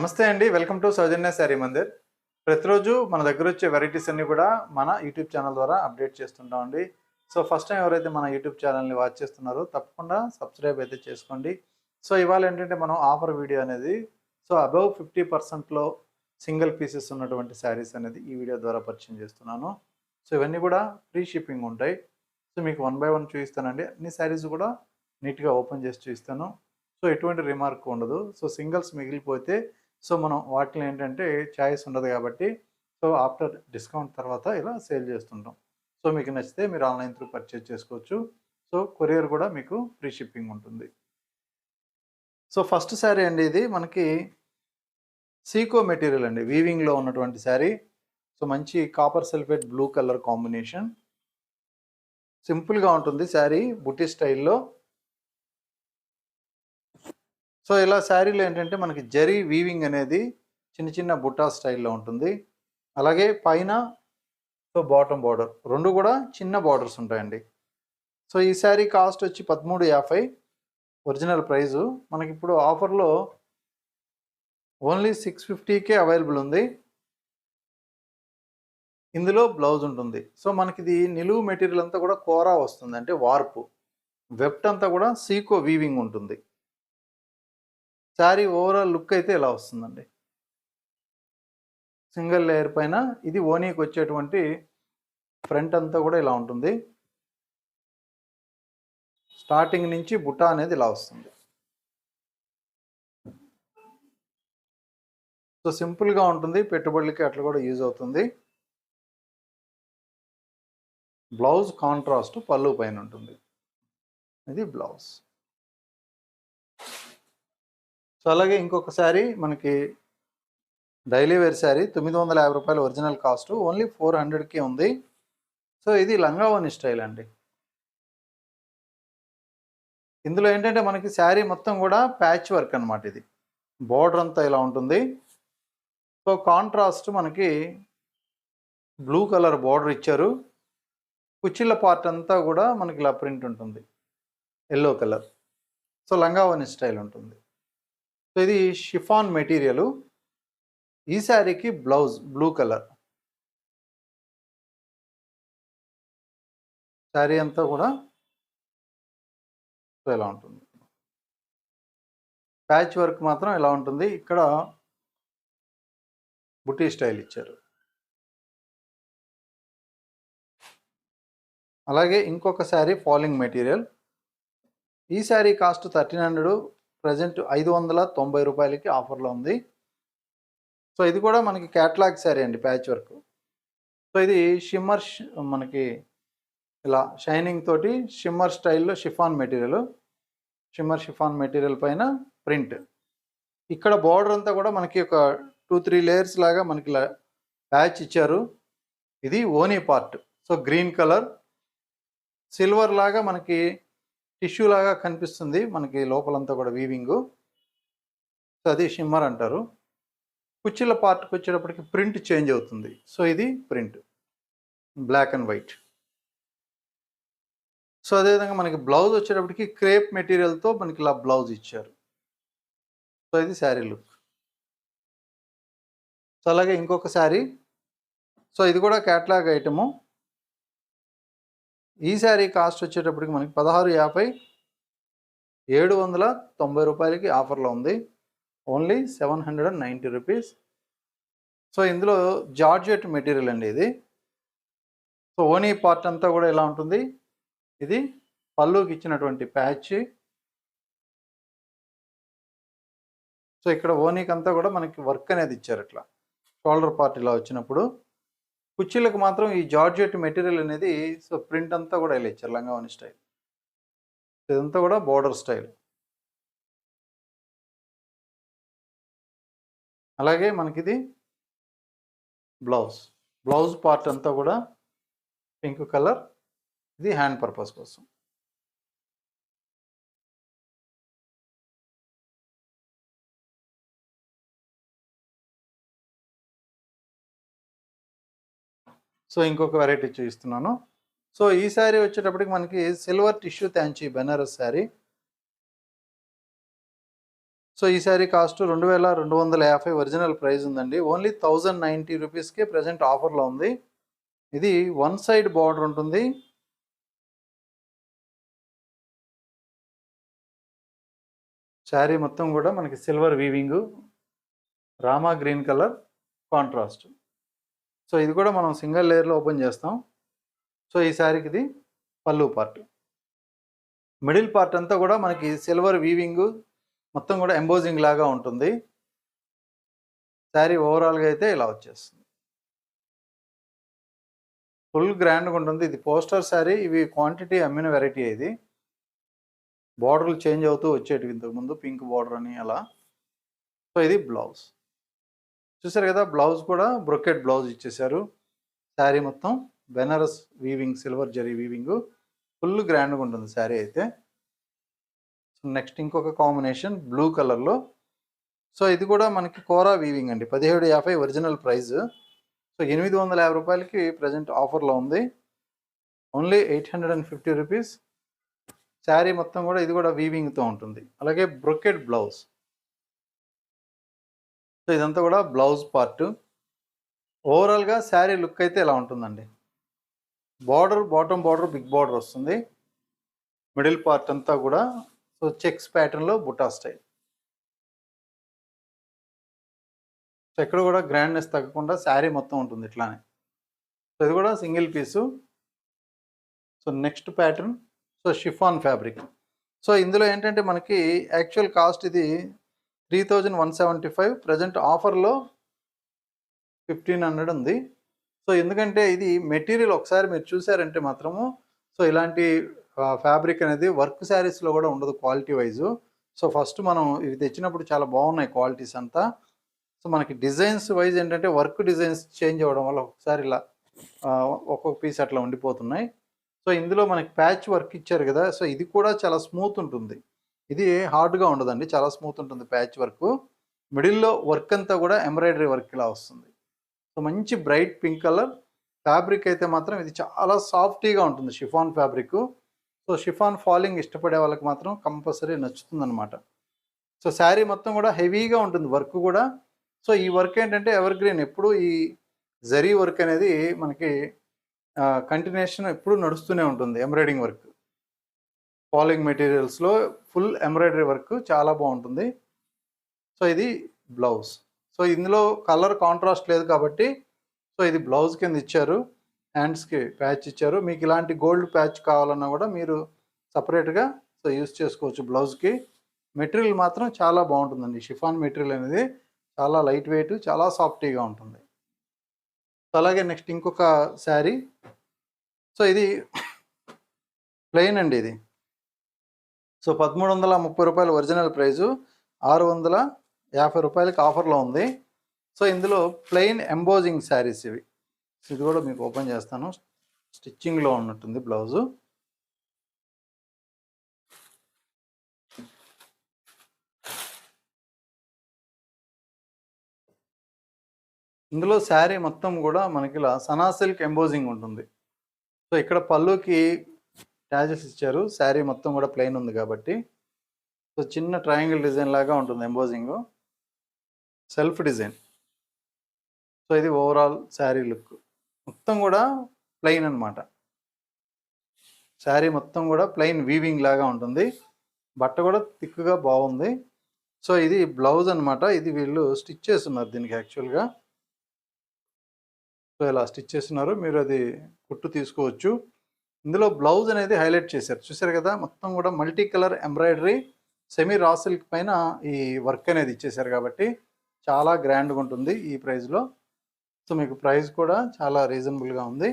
నమస్తే అండి. Welcome to సౌజన్య శారీ మందిర్. ప్రతిరోజు మన దగ్గర వచ్చే వెరైటీస్ అన్నీ కూడా మన యూట్యూబ్ ఛానల్ ద్వారా అప్డేట్ చేస్తుంటామండి. సో ఫస్ట్ టైం ఎవరైతే మన యూట్యూబ్ ఛానల్ని వాచ్ చేస్తున్నారో తప్పకుండా సబ్స్క్రైబ్ అయితే చేసుకోండి. సో ఇవాళ ఏంటంటే మనం ఆఫర్ వీడియో అనేది అబవ్ 50%లో సింగిల్ పీసెస్ ఉన్నటువంటి శారీస్ అనేది ఈ వీడియో ద్వారా పరిచయం చేస్తున్నాను. సో ఇవన్నీ కూడా ఫ్రీ షిప్పింగ్ ఉంటాయి. సో మీకు 1 బై 1 చూపిస్తానండి. అన్ని శారీస్ కూడా నీట్గా ఓపెన్ చేసి చూపిస్తాను. సో ఎటువంటి రిమార్క్ ఉండదు. సో సింగిల్స్ మిగిలిపోతే మనం వాటిలో ఏంటంటే చాయిస్ ఉండదు కాబట్టి ఆఫ్టర్ డిస్కౌంట్ తర్వాత ఇలా సేల్ చేస్తుంటాం. సో మీకు నచ్చితే మీరు ఆన్లైన్ త్రూ పర్చేజ్ చేసుకోవచ్చు. సో కొరియర్ కూడా మీకు ఫ్రీ షిప్పింగ్ ఉంటుంది. సో ఫస్ట్ శారీ అండి, ఇది మనకి సీకో మెటీరియల్ అండి, వీవింగ్లో ఉన్నటువంటి శారీ. సో మంచి copper sulphate blue colour combination, సింపుల్గా ఉంటుంది శారీ, బుట్టి స్టైల్లో. సో ఇలా శారీలో ఏంటంటే మనకి జరీ వీవింగ్ అనేది చిన్న చిన్న బుట్టా స్టైల్లో ఉంటుంది. అలాగే పైన బాటమ్ బార్డర్ రెండు కూడా చిన్న బార్డర్స్ ఉంటాయండి. సో ఈ శారీ కాస్ట్ వచ్చి 1350 ఒరిజినల్ ప్రైజు. మనకి ఇప్పుడు ఆఫర్లో ఓన్లీ 650కే అవైలబుల్ ఉంది. ఇందులో బ్లౌజ్ ఉంటుంది. సో మనకి ఇది నిలువు మెటీరియల్ అంతా కూడా కోరా వస్తుంది, అంటే వార్పు. వెబ్ట్ అంతా కూడా సీకో వీవింగ్ ఉంటుంది. శారీ ఓవరాల్ లుక్ అయితే ఇలా వస్తుందండి. సింగిల్ లేయర్ పైన ఇది ఓనీకి వచ్చేటువంటి ఫ్రంట్ అంతా కూడా ఇలా ఉంటుంది. స్టార్టింగ్ నుంచి బుట్ట అనేది ఇలా వస్తుంది. సో సింపుల్గా ఉంటుంది, పెట్టుబడులకి అట్లా కూడా యూజ్ అవుతుంది. బ్లౌజ్ కాంట్రాస్ట్ పళ్ళు పైన ఉంటుంది. ఇది బ్లౌజ్. సో అలాగే ఇంకొక శారీ మనకి డైలీ వేర్ శారీ, 950 రూపాయలు ఒరిజినల్ కాస్ట్, ఓన్లీ 400కి ఉంది. సో ఇది లంగావోని స్టైల్ అండి. ఇందులో ఏంటంటే మనకి శారీ మొత్తం కూడా ప్యాచ్ వర్క్ అనమాట. ఇది బోర్డర్ అంతా ఇలా ఉంటుంది. సో కాంట్రాస్ట్ మనకి బ్లూ కలర్ బోర్డర్ ఇచ్చారు. కుచ్చిళ్ళ పార్ట్ అంతా కూడా మనకి ఇలా ప్రింట్ ఉంటుంది, ఎల్లో కలర్. సో లంగావోని స్టైల్ ఉంటుంది. సో ఇది షిఫాన్ మెటీరియల్. ఈ శారీకి బ్లౌజ్ బ్లూ కలర్. శారీ అంతా కూడా సో ఇలా ఉంటుంది. ప్యాచ్ వర్క్ మాత్రం ఇలా ఉంటుంది. ఇక్కడ బుటీ స్టైల్ ఇచ్చారు. అలాగే ఇంకొక శారీ ఫాలింగ్ మెటీరియల్. ఈ శారీ కాస్ట్ 1300, ప్రజెంట్ 590 రూపాయలకి ఆఫర్లో ఉంది. సో ఇది కూడా మనకి క్యాట్లాగ్ శారీ అండి, ప్యాచ్ వర్క్. సో ఇది షిమ్మర్, మనకి ఇలా షైనింగ్ తోటి షిమ్మర్ స్టైల్లో chiffon material. Shimmer chiffon material పైన ప్రింట్. ఇక్కడ బార్డర్ అంతా కూడా మనకి ఒక 2-3 లేయర్స్ లాగా మనకి ఇలా ప్యాచ్ ఇచ్చారు. ఇది ఓనీ part. So green colour, silver లాగా మనకి టిష్యూ లాగా కనిపిస్తుంది మనకి లోపలంతా కూడా వీవింగ్. సో అది షిమ్మర్ అంటారు. కుచ్చిళ్ళ పార్ట్కి వచ్చేటప్పటికి ప్రింట్ చేంజ్ అవుతుంది. సో ఇది print black and white. So అదేవిధంగా మనకి బ్లౌజ్ వచ్చేటప్పటికి క్రేప్ మెటీరియల్తో మనకి ఇలా బ్లౌజ్ ఇచ్చారు. సో ఇది శారీ లుక్. సో అలాగే ఇంకొక శారీ. సో ఇది కూడా క్యాట్లాగ్ ఐటము. ఈ శారీ కాస్ట్ వచ్చేటప్పటికి మనకి 1650, 790 రూపాయలకి ఆఫర్లో ఉంది. Only 790 rupees. సో ఇందులో జార్జెట్ మెటీరియల్ అండి ఇది. సో ఓనీ పార్ట్ అంతా కూడా ఇలా ఉంటుంది. ఇది పళ్ళుకి ఇచ్చినటువంటి ప్యాచ్. సో ఇక్కడ ఓనీకి అంతా కూడా మనకి వర్క్ అనేది ఇచ్చారు. ఇట్లా షోల్డర్ పార్ట్ ఇలా వచ్చినప్పుడు, కుచ్చిళ్ళకి మాత్రం ఈ జార్జెట్ మెటీరియల్ అనేది సో ప్రింట్ అంతా కూడా ఇలా ఇచ్చారు, లంగావోని స్టైల్. ఇదంతా కూడా బోర్డర్ స్టైల్. అలాగే మనకి ఇది బ్లౌజ్ పార్ట్ అంతా కూడా పింక్ కలర్. ఇది హ్యాండ్ పర్పస్ కోసం. సో ఇంకొక వెరైటీ చూపిస్తున్నాను. సో ఈ శారీ వచ్చేటప్పటికి మనకి సిల్వర్ టిష్యూ థ్యాంచీ బెనారస్ శారీ. సో ఈ శారీ కాస్ట్ 2250 ఒరిజినల్ ప్రైస్ ఉందండి. ఓన్లీ 1090 రూపీస్కే ప్రజెంట్ ఆఫర్లో ఉంది. ఇది వన్ సైడ్ బార్డర్ ఉంటుంది. శారీ మొత్తం కూడా మనకి silver weaving, Rama green colour contrast. So ఇది కూడా మనం సింగిల్ లేయర్లో ఓపెన్ చేస్తాం. సో ఈ శారీకి ఇది పళ్ళు పార్ట్. మిడిల్ పార్ట్ అంతా కూడా మనకి సిల్వర్ వీవింగ్ మొత్తం కూడా ఎంబోజింగ్ లాగా ఉంటుంది. శారీ ఓవరాల్గా అయితే ఇలా వచ్చేస్తుంది. ఫుల్ గ్రాండ్గా ఉంటుంది. ఇది పోస్టర్ శారీ. ఇవి క్వాంటిటీ అమ్మిన వెరైటీ. ఇది బార్డర్లు చేంజ్ అవుతూ వచ్చేటివి ఇంతకుముందు, పింక్ బార్డర్ అని అలా. సో ఇది బ్లౌజ్ చూసారు కదా. బ్లౌజ్ కూడా బ్రొకెట్ బ్లౌజ్ ఇచ్చేసారు. శారీ మొత్తం Banaras weaving, silver zari weaving, full గ్రాండ్గా ఉంటుంది శారీ అయితే. సో నెక్స్ట్ ఇంకొక కాంబినేషన్ బ్లూ కలర్లో. సో ఇది కూడా మనకి కోరా వీవింగ్ అండి. 1750 ఒరిజినల్ ప్రైస్. సో 850 రూపాయలకి ప్రజెంట్ ఆఫర్లో ఉంది. Only 850 rupees. శారీ మొత్తం కూడా ఇది కూడా వీవింగ్తో ఉంటుంది. అలాగే బ్రొకెట్ బ్లౌజ్. సో ఇదంతా కూడా బ్లౌజ్ పార్ట్. ఓవరాల్గా శారీ లుక్ అయితే ఇలా ఉంటుందండి. Border, bottom border big border వస్తుంది. మిడిల్ పార్ట్ అంతా కూడా సో చెక్స్ ప్యాటర్న్లో బుటా స్టైల్. సో ఎక్కడ కూడా గ్రాండ్నెస్ తగ్గకుండా శారీ మొత్తం ఉంటుంది ఇట్లానే. సో ఇది కూడా సింగిల్ పీసు. So next pattern so chiffon fabric. So ఇందులో ఏంటంటే మనకి యాక్చువల్ కాస్ట్ ఇది 3175, ప్రజెంట్ ఆఫర్లో 1500 ఉంది. సో ఎందుకంటే ఇది మెటీరియల్ ఒకసారి మీరు చూసారంటే మాత్రము సో ఇలాంటి ఫ్యాబ్రిక్ అనేది వర్క్ శారీస్లో కూడా ఉండదు క్వాలిటీ వైజు. సో ఫస్ట్ మనం ఇవి తెచ్చినప్పుడు చాలా బాగున్నాయి క్వాలిటీస్ అంతా. సో మనకి డిజైన్స్ వైజ్ ఏంటంటే వర్క్ డిజైన్స్ చేంజ్ అవ్వడం వల్ల ఒకసారి ఇలా ఒక్కొక్క పీస్ అట్లా ఉండిపోతున్నాయి. సో ఇందులో మనకి ప్యాచ్ వర్క్ ఇచ్చారు కదా. సో ఇది కూడా చాలా స్మూత్ ఉంటుంది. ఇది హార్డ్గా ఉండదండి, చాలా స్మూత్ ఉంటుంది ప్యాచ్ వర్క్. మిడిల్లో వర్క్ అంతా కూడా ఎంబ్రాయిడరీ వర్క్ ఇలా వస్తుంది. సో మంచి బ్రైట్ పింక్ కలర్ ఫ్యాబ్రిక్ అయితే మాత్రం ఇది చాలా సాఫ్టీగా ఉంటుంది chiffon fabric. So chiffon falling ఇష్టపడే వాళ్ళకి మాత్రం కంపల్సరీ నచ్చుతుంది అనమాట. సో శారీ మొత్తం కూడా హెవీగా ఉంటుంది వర్క్ కూడా. సో ఈ వర్క్ ఏంటంటే ఎవర్ గ్రీన్, ఎప్పుడు ఈ జరీ వర్క్ అనేది మనకి కంటిన్యూషన్ ఎప్పుడు నడుస్తూనే ఉంటుంది. ఎంబ్రాయిడింగ్ వర్క్, ఫాలింగ్ మెటీరియల్స్లో ఫుల్ ఎంబ్రాయిడరీ వర్క్ చాలా బాగుంటుంది. సో ఇది బ్లౌజ్. సో ఇందులో కలర్ కాంట్రాస్ట్ లేదు కాబట్టి సో ఇది బ్లౌజ్ కింద ఇచ్చారు. హ్యాండ్స్కి ప్యాచ్ ఇచ్చారు. మీకు ఇలాంటి గోల్డ్ ప్యాచ్ కావాలన్నా కూడా మీరు సపరేట్గా సో యూస్ చేసుకోవచ్చు బ్లౌజ్కి. మెటీరియల్ మాత్రం చాలా బాగుంటుందండి. షిఫాన్ మెటీరియల్ అనేది చాలా లైట్ వెయిట్, చాలా సాఫ్టీగా ఉంటుంది. సో అలాగే నెక్స్ట్ ఇంకొక శారీ. సో ఇది ప్లెయిన్ అండి. ఇది సో 1330 రూపాయలు ఒరిజినల్ ప్రైజు, 650 రూపాయలకి ఆఫర్లో ఉంది. సో ఇందులో ప్లెయిన్ ఎంబోజింగ్ శారీస్ ఇవి. ఇది కూడా మీకు ఓపెన్ చేస్తాను. స్టిచ్చింగ్లో ఉన్నట్టుంది బ్లౌజు. ఇందులో శారీ మొత్తం కూడా మనకి ఇలా సనా సిల్క్ ఎంబోజింగ్ ఉంటుంది. సో ఇక్కడ పళ్ళుకి ట్యాజెస్ ఇచ్చారు. శారీ మొత్తం కూడా ప్లెయిన్ ఉంది కాబట్టి సో చిన్న ట్రయాంగిల్ డిజైన్ లాగా ఉంటుంది ఎంబోజింగ్, సెల్ఫ్ డిజైన్. సో ఇది ఓవరాల్ శారీ లుక్. మొత్తం కూడా ప్లెయిన్ అనమాట. శారీ మొత్తం కూడా ప్లెయిన్ వీవింగ్ లాగా ఉంటుంది. బట్ట కూడా థిక్గా బాగుంది. సో ఇది బ్లౌజ్ అనమాట. ఇది వీళ్ళు స్టిచ్ చేస్తున్నారు దీనికి యాక్చువల్గా. సో ఇలా స్టిచ్ చేస్తున్నారు, మీరు అది కుట్టు తీసుకోవచ్చు. ఇందులో బ్లౌజ్ అనేది హైలైట్ చేశారు, చూసారు కదా. మొత్తం కూడా multi colour embroidery, semi raw silk పైన ఈ వర్క్ అనేది ఇచ్చేసారు కాబట్టి చాలా గ్రాండ్గా ఉంటుంది ఈ ప్రైస్లో. సో మీకు ప్రైస్ కూడా చాలా రీజనబుల్గా ఉంది.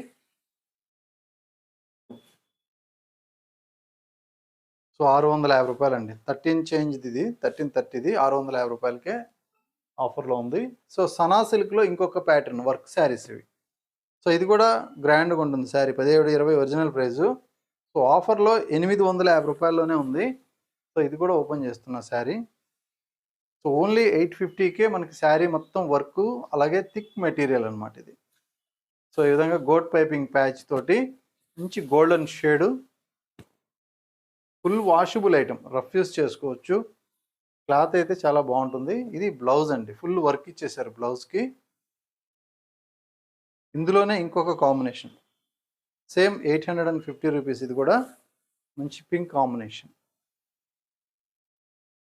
సో 650 రూపాయలు అండి. 13 చేంజ్ది ఇది, 1330ది 650 రూపాయలకే ఆఫర్లో ఉంది. సో సనా సిల్క్లో ఇంకొక ప్యాటర్న్ వర్క్ శారీస్ ఇవి. సో ఇది కూడా గ్రాండ్గా ఉంటుంది శారీ. 1720 original price. సో ఆఫర్లో 850 రూపాయల్లోనే ఉంది. సో ఇది కూడా ఓపెన్ చేస్తున్న శారీ. సో ఓన్లీ 850కే మనకి శారీ మొత్తం వర్క్, అలాగే థిక్ మెటీరియల్ అనమాట ఇది. సో ఈ విధంగా గోట్ పైపింగ్ ప్యాచ్ తోటి మంచి golden shade, full washable item, rough use చేసుకోవచ్చు. క్లాత్ అయితే చాలా బాగుంటుంది. ఇది బ్లౌజ్ అండి, ఫుల్ వర్క్ ఇచ్చేసారు బ్లౌజ్కి. ఇందులోనే ఇంకొక కాంబినేషన్ సేమ్ 850 రూపీస్, ఇది కూడా మంచి pink combination.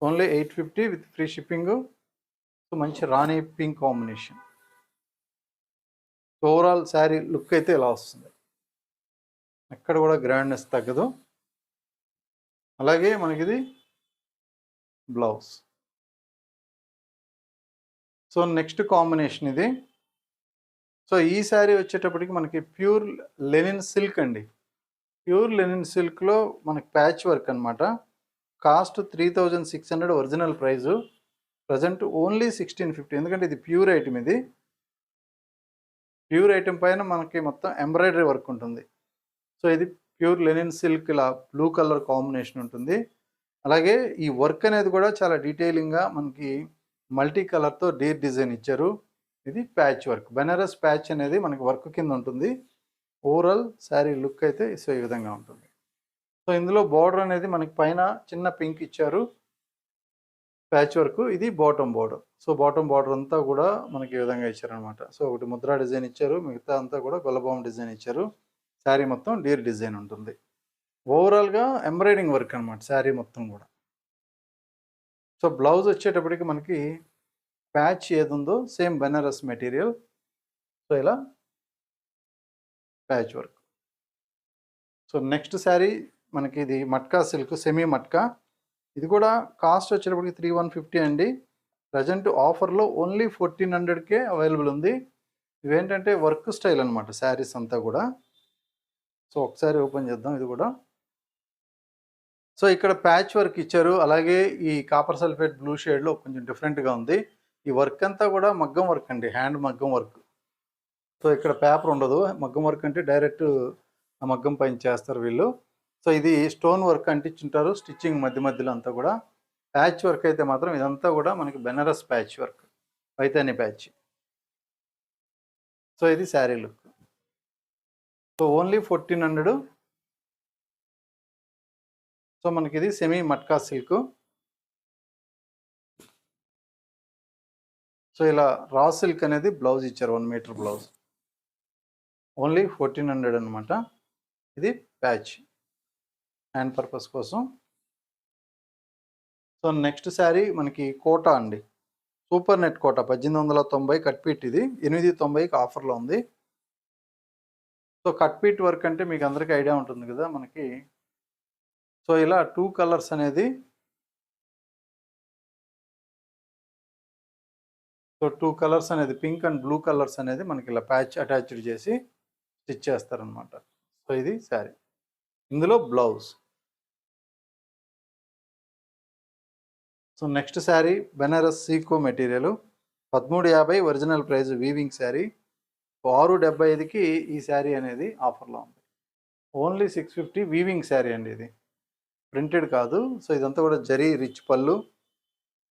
Only 850 with free shipping. So మంచి రాణి pink combination. Overall sari look అయితే ఇలా వస్తుంది, ఎక్కడ కూడా గ్రాండ్నెస్ తగ్గదు. అలాగే మనకి ఇది బ్లౌజ్. సో నెక్స్ట్ కాంబినేషన్ ఇది. సో ఈ శారీ వచ్చేటప్పటికి మనకి ప్యూర్ లెనిన్ సిల్క్ అండి. ప్యూర్ లెనిన్ సిల్క్లో మనకి ప్యాచ్ వర్క్ అనమాట. Cost 3600 original price. Present only 1650, ఎందుకంటే ఇది ప్యూర్ ఐటమ్. ఇది ప్యూర్ ఐటమ్ పైన మనకి మొత్తం ఎంబ్రాయిడరీ వర్క్ ఉంటుంది. సో ఇది ప్యూర్ లెనిన్ సిల్క్, ఇలా బ్లూ కలర్ కాంబినేషన్ ఉంటుంది. అలాగే ఈ వర్క్ అనేది కూడా చాలా డీటెయిలింగ్గా మనకి మల్టీ కలర్తో డీర్ డిజైన్ ఇచ్చారు. ఇది ప్యాచ్ వర్క్, బెనారస్ ప్యాచ్ అనేది మనకి వర్క్ కింద ఉంటుంది. ఓవరాల్ శారీ లుక్ అయితే సో ఈ విధంగా ఉంటుంది. సో ఇందులో బార్డర్ అనేది మనకి పైన చిన్న పింక్ ఇచ్చారు, ప్యాచ్ వర్క్. ఇది bottom border. So bottom border అంతా కూడా మనకి ఈ విధంగా ఇచ్చారనమాట. సో ఒకటి ముద్రా డిజైన్ ఇచ్చారు, మిగతా అంతా కూడా గొల్లబామ్ డిజైన్ ఇచ్చారు. శారీ మొత్తం డీర్ డిజైన్ ఉంటుంది. ఓవరాల్గా ఎంబ్రాయిడింగ్ వర్క్ అనమాట శారీ మొత్తం కూడా. సో బ్లౌజ్ వచ్చేటప్పటికి మనకి ప్యాచ్ ఏది ఉందో సేమ్ బెనారస్ మెటీరియల్. సో ఇలా patch work. So next sari మనకి ఇది మట్కా సిల్క్, సెమీ మట్కా. ఇది కూడా కాస్ట్ వచ్చేటప్పటికి 3150 అండి. ప్రజెంట్ ఆఫర్లో ఓన్లీ 1400కే అవైలబుల్ ఉంది. ఇవేంటంటే వర్క్ స్టైల్ అనమాట శారీస్ అంతా కూడా. సో ఒకసారి ఓపెన్ చేద్దాం ఇది కూడా. సో ఇక్కడ ప్యాచ్ వర్క్ ఇచ్చారు. అలాగే ఈ కాపర్ సల్ఫేట్ బ్లూ షేడ్లో కొంచెం డిఫరెంట్గా ఉంది. ఈ వర్క్ అంతా కూడా మగ్గం వర్క్ అండి, హ్యాండ్ మగ్గం వర్క్. సో ఇక్కడ పేపర్ ఉండదు. మగ్గం వర్క్ అంటే డైరెక్ట్ ఆ మగ్గం పైన చేస్తారు వీళ్ళు. సో ఇది స్టోన్ వర్క్ అంటించుంటారు స్టిచ్చింగ్ మధ్య మధ్యలో అంతా కూడా. ప్యాచ్ వర్క్ అయితే మాత్రం ఇదంతా కూడా మనకి Banaras patch work, Paithani patch. So ఇది sari look. So only 1400. So మనకి ఇది సెమీ మట్కా సిల్క్. సో ఇలా రా సిల్క్ అనేది బ్లౌజ్ ఇచ్చారు, 1 మీటర్ బ్లౌజ్. ఓన్లీ 1400 అనమాట. ఇది ప్యాచ్ హ్యాండ్ పర్పస్ కోసం. సో నెక్స్ట్ శారీ మనకి కోటా అండి, సూపర్ నెట్ కోటా 1890 కట్పీట్. ఇది 890కి ఆఫర్లో ఉంది. సో కట్పీట్ వర్క్ అంటే మీకు అందరికీ ఐడియా ఉంటుంది కదా మనకి. సో ఇలా 2 కలర్స్ అనేది, సో 2 కలర్స్ అనేది పింక్ అండ్ బ్లూ కలర్స్ అనేది మనకి ఇలా ప్యాచ్ అటాచ్డ్ చేసి స్టిచ్ చేస్తారనమాట. సో ఇది శారీ, ఇందులో blouse. So next sari Banaras సీకో material, 1350 original price, weaving sari. 675కి ఈ శారీ అనేది ఆఫర్లో ఉంది. ఓన్లీ 650 వీవింగ్ శారీ అండి, ఇది ప్రింటెడ్ కాదు. సో ఇదంతా కూడా జరీ రిచ్ పళ్ళు,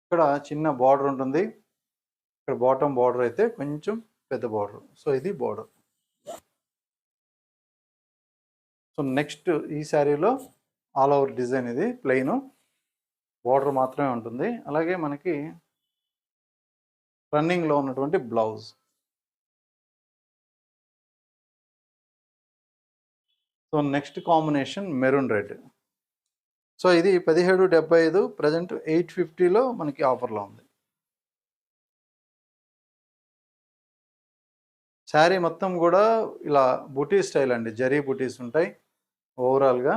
ఇక్కడ చిన్న బార్డర్ ఉంటుంది. ఇక్కడ బాటమ్ బార్డర్ అయితే కొంచెం పెద్ద బార్డర్. సో ఇది బార్డర్. సో నెక్స్ట్ ఈ శారీలో ఆల్ ఓవర్ డిజైన్, ఇది ప్లెయిన్, బార్డర్ మాత్రమే ఉంటుంది. అలాగే మనకి రన్నింగ్లో ఉన్నటువంటి blouse. So next combination maroon red. So ఇది 1775, ప్రజెంట్ 850లో మనకి ఆఫర్లో ఉంది. శారీ మొత్తం కూడా ఇలా బుటీ స్టైల్ అండి, జరీ బుటీస్ ఉంటాయి ఓవరాల్గా.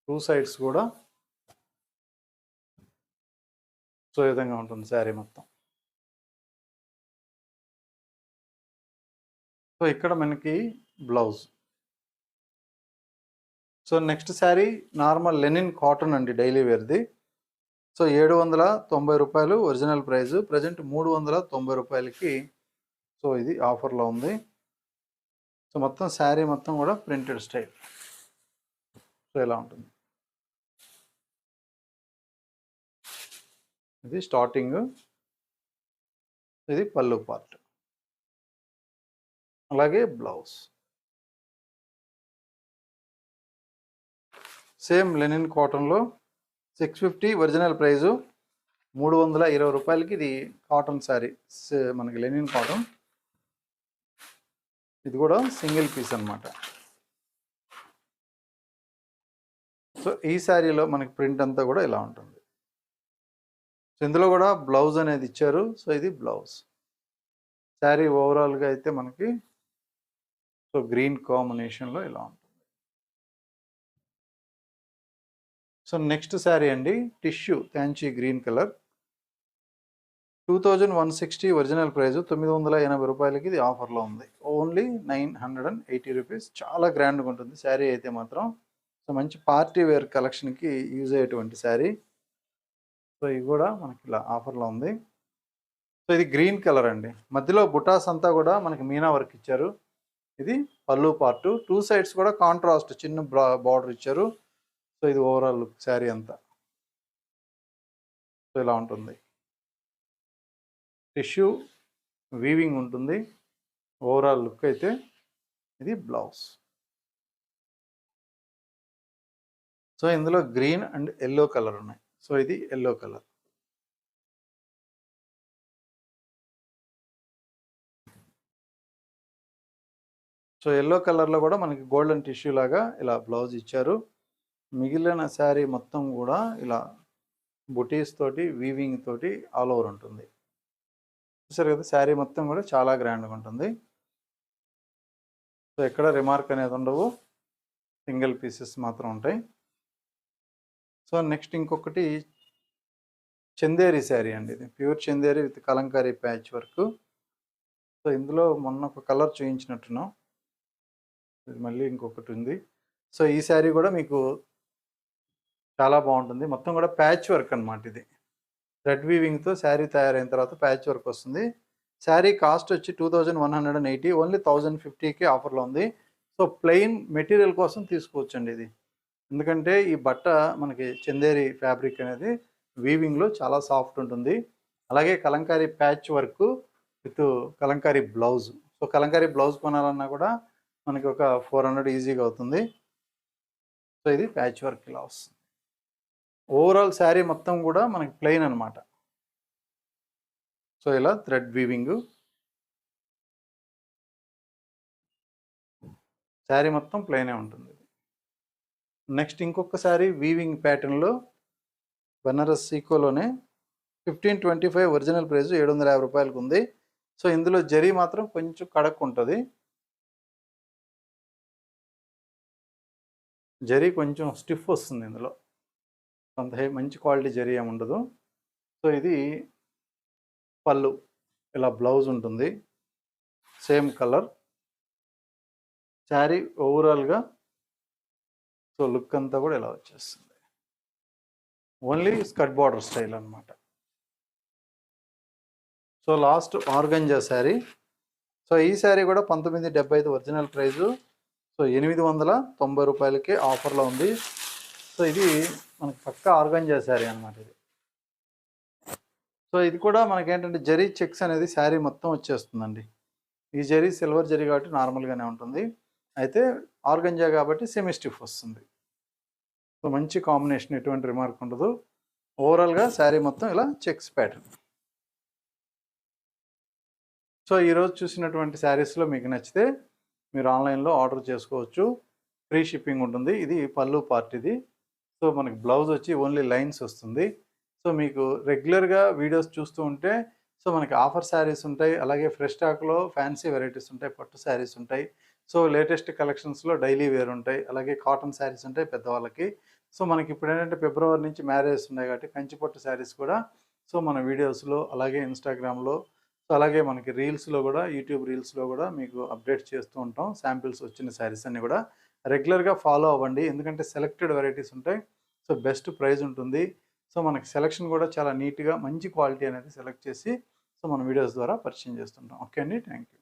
2 సైడ్స్ కూడా సో ఈ విధంగా ఉంటుంది శారీ మొత్తం. సో ఇక్కడ మనకి blouse. So next sari normal linen cotton అండి, డైలీ వేర్ది. సో 790 రూపాయలు ఒరిజినల్ ప్రైస్, ప్రజెంట్ 390 రూపాయలకి సో ఇది ఆఫర్లో ఉంది. సో మొత్తం శారీ మొత్తం కూడా ప్రింటెడ్ స్టైల్. సో ఇలా ఉంటుంది. ఇది స్టార్టింగ్, ఇది పళ్ళు పార్ట్, అలాగే బ్లౌజ్. సేమ్ లెనిన్ కాటన్లో 650 ఒరిజినల్ ప్రైజు. 320 రూపాయలకి ఇది కాటన్ శారీ, మనకి లెనిన్ కాటన్. ఇది కూడా సింగిల్ పీస్ అనమాట. సో ఈ శారీలో మనకి ప్రింట్ అంతా కూడా ఇలా ఉంటుంది. సో ఇందులో కూడా బ్లౌజ్ అనేది ఇచ్చారు. సో ఇది బ్లౌజ్. శారీ ఓవరాల్గా అయితే మనకి సో గ్రీన్ కాంబినేషన్లో ఇలా ఉంటుంది. సో నెక్స్ట్ శారీ అండి, టిష్యూ థ్యాంచీ గ్రీన్ కలర్. 2160 original price. 980 రూపాయలకి ఇది ఆఫర్లో ఉంది. Only 980 rupees. చాలా గ్రాండ్గా ఉంటుంది శారీ అయితే మాత్రం. సో మంచి పార్టీ వేర్ కలెక్షన్కి యూజ్ అయ్యేటువంటి శారీ. సో ఇది కూడా మనకి ఇలా ఆఫర్లో ఉంది. సో ఇది గ్రీన్ కలర్ అండి. మధ్యలో బుటాస్ అంతా కూడా మనకి మీనా వర్క్ ఇచ్చారు. ఇది పళ్ళు పార్టు. 2 సైడ్స్ కూడా కాంట్రాస్ట్ చిన్న బార్డర్ ఇచ్చారు. సో ఇది ఓవరాల్ లుక్ శారీ అంతా. సో ఇలా ఉంటుంది. టిష్యూ వీవింగ్ ఉంటుంది. ఓవరాల్ లుక్ అయితే ఇది బ్లౌజ్. సో ఇందులో గ్రీన్ అండ్ ఎల్లో కలర్ ఉన్నాయి. సో ఇది ఎల్లో కలర్. సో ఎల్లో కలర్లో కూడా మనకి గోల్డెన్ టిష్యూ లాగా ఇలా బ్లౌజ్ ఇచ్చారు. మిగిలిన శారీ మొత్తం కూడా ఇలా బుటీస్ తోటి వీవింగ్ తోటి ఆల్ ఓవర్ ఉంటుంది. చూసారు కదా, శారీ మొత్తం కూడా చాలా గ్రాండ్గా ఉంటుంది. సో ఎక్కడ రిమార్క్ అనేది ఉండవు, సింగిల్ పీసెస్ మాత్రం ఉంటాయి. సో నెక్స్ట్ ఇంకొకటి చందేరి శారీ అండి. ఇది pure Chanderi with Kalamkari patch work. So ఇందులో మొన్న ఒక కలర్ చూపించినట్టున్నాం, ఇది మళ్ళీ ఇంకొకటి ఉంది. సో ఈ శారీ కూడా మీకు చాలా బాగుంటుంది. మొత్తం కూడా ప్యాచ్ వర్క్ అనమాట. ఇది థ్రెడ్ వీవింగ్తో శారీ తయారైన తర్వాత ప్యాచ్ వర్క్ వస్తుంది. శారీ కాస్ట్ వచ్చి 2180, ఓన్లీ 1050కి ఆఫర్లో ఉంది. సో ప్లెయిన్ మెటీరియల్ కోసం తీసుకోవచ్చండి ఇది. ఎందుకంటే ఈ బట్ట మనకి చందేరి ఫ్యాబ్రిక్ అనేది వీవింగ్లో చాలా సాఫ్ట్ ఉంటుంది. అలాగే Kalamkari patch work with Kalamkari blouse. So Kalamkari blouse కొనాలన్నా కూడా మనకి ఒక 400 ఈజీగా అవుతుంది. సో ఇది ప్యాచ్ వర్క్ ఇలా వస్తుంది. ఓవరాల్ శారీ మొత్తం కూడా మనకి ప్లెయిన్ అనమాట. సో ఇలా థ్రెడ్ వీవింగ్. శారీ మొత్తం ప్లెయినే ఉంటుంది. నెక్స్ట్ ఇంకొక శారీ వీవింగ్ ప్యాటర్న్లో బనారస్ సీకోలోనే 1525 ఒరిజినల్ ప్రైస్ 750 రూపాయలకు ఉంది. సో ఇందులో జరీ మాత్రం కొంచెం కడక్ ఉంటుంది. జరీ కొంచెం స్టిఫ్ వస్తుంది ఇందులో, అంత మంచి క్వాలిటీ జరీ ఏమి ఉండదు. సో ఇది పళ్ళు, ఇలా బ్లౌజ్ ఉంటుంది, సేమ్ కలర్. శారీ ఓవరాల్గా సో లుక్ అంతా కూడా ఇలా వచ్చేస్తుంది. ఓన్లీ స్కర్ట్ బార్డర్ స్టైల్ అనమాట. So last organza sari. So ఈ శారీ కూడా 1975 ఒరిజినల్ ప్రైజు. సో 890 రూపాయలకి ఆఫర్లో ఉంది. సో ఇది మనకి పక్కా ఆర్గంజా శారీ అనమాట ఇది. సో ఇది కూడా మనకేంటంటే జరీ చెక్స్ అనేది శారీ మొత్తం వచ్చేస్తుందండి. ఈ జరీ సిల్వర్ జరీ కాబట్టి నార్మల్గానే ఉంటుంది, అయితే ఆర్గంజా కాబట్టి సెమీ స్టిఫ్ వస్తుంది. సో మంచి కాంబినేషన్, ఎటువంటి రిమార్క్ ఉండదు. ఓవరాల్గా శారీ మొత్తం ఇలా చెక్స్ ప్యాటర్న్. సో ఈరోజు చూసినటువంటి శారీస్లో మీకు నచ్చితే మీరు ఆన్లైన్లో ఆర్డర్ చేసుకోవచ్చు. ఫ్రీ షిప్పింగ్ ఉంటుంది. ఇది పళ్ళు పార్ట్ ఇది. సో మనకి బ్లౌజ్ వచ్చి ఓన్లీ లైన్స్ వస్తుంది. సో మీకు రెగ్యులర్గా వీడియోస్ చూస్తూ ఉంటే సో మనకి ఆఫర్ శారీస్ ఉంటాయి, అలాగే ఫ్రెష్ స్టాక్లో ఫ్యాన్సీ వెరైటీస్ ఉంటాయి, పట్టు శారీస్ ఉంటాయి. సో లేటెస్ట్ కలెక్షన్స్లో డైలీ వేర్ ఉంటాయి, అలాగే కాటన్ శారీస్ ఉంటాయి పెద్దవాళ్ళకి. సో మనకి ఇప్పుడు ఏంటంటే ఫిబ్రవరి నుంచి మ్యారేజెస్ ఉన్నాయి కాబట్టి కంచిపట్టు శారీస్ కూడా సో మన వీడియోస్లో, అలాగే ఇన్స్టాగ్రామ్లో, సో అలాగే మనకి రీల్స్లో కూడా, యూట్యూబ్ రీల్స్లో కూడా మీకు అప్డేట్ చేస్తూ ఉంటాం. శాంపిల్స్ వచ్చిన శారీస్ అన్నీ కూడా రెగ్యులర్గా ఫాలో అవ్వండి, ఎందుకంటే సెలెక్టెడ్ వెరైటీస్ ఉంటాయి. సో బెస్ట్ ప్రైస్ ఉంటుంది. సో మనకి సెలెక్షన్ కూడా చాలా నీట్గా మంచి క్వాలిటీ అనేది సెలెక్ట్ చేసి సో మన వీడియోస్ ద్వారా పరిచయం చేస్తుంటాం. ఓకే అండి, థ్యాంక్ యూ.